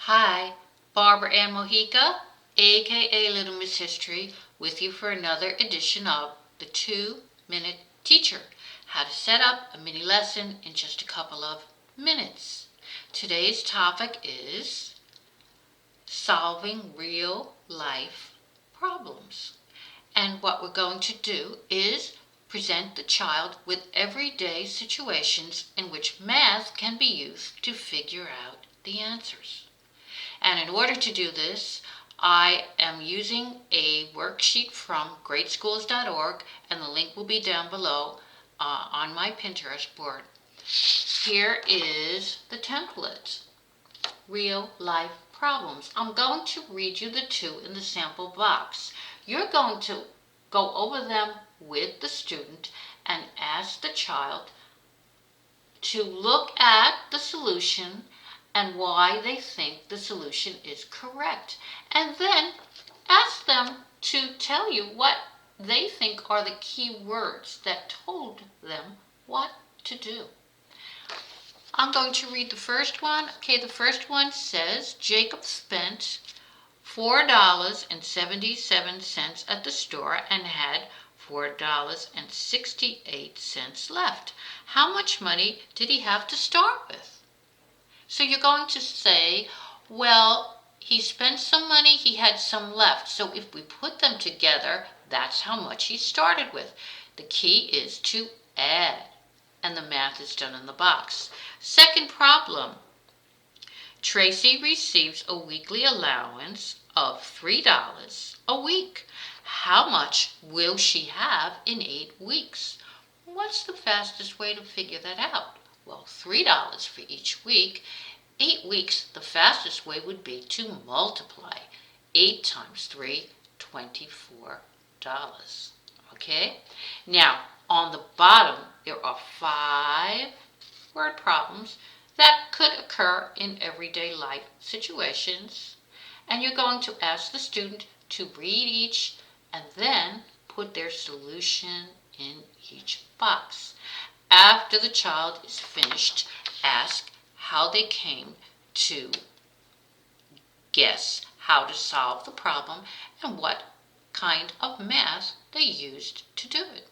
Hi, Barbara Ann Mojica, aka Little Miss History, with you for another edition of the 2-Minute Teacher. How to set up a mini lesson in just a couple of minutes. Today's topic is solving real life problems. And what we're going to do is present the child with everyday situations in which math can be used to figure out the answers. And in order to do this, I am using a worksheet from greatschools.org, and the link will be down below on my Pinterest board. Here is the template, real life problems. I'm going to read you the two in the sample box. You're going to go over them with the student and ask the child to look at the solution and why they think the solution is correct. And then ask them to tell you what they think are the key words that told them what to do. I'm going to read the first one. Okay, the first one says, Jacob spent $4.77 at the store and had $4.68 left. How much money did he have to start with? So you're going to say, well, he spent some money, he had some left. So if we put them together, that's how much he started with. The key is to add, and the math is done in the box. Second problem. Tracy receives a weekly allowance of $3 a week. How much will she have in 8 weeks? What's the fastest way to figure that out? Well, $3 for each week. 8 weeks, the fastest way would be to multiply 8 times 3, $24. Okay? Now, on the bottom, there are 5 word problems that could occur in everyday life situations. And you're going to ask the student to read each and then put their solution in each box. After the child is finished, ask how they came to guess how to solve the problem and what kind of math they used to do it.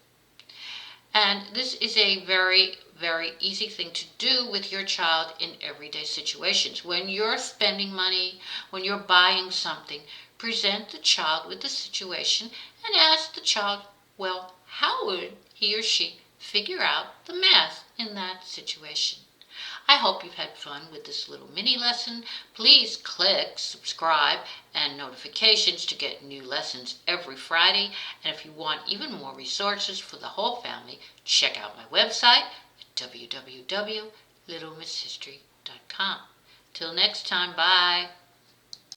And this is a very, very easy thing to do with your child in everyday situations. When you're spending money, when you're buying something, present the child with the situation and ask the child, well, how would he or she figure out the math in that situation? I hope you've had fun with this little mini lesson. Please click subscribe and notifications to get new lessons every Friday. And if you want even more resources for the whole family, check out my website at www.littlemisshistory.com. Till next time, bye.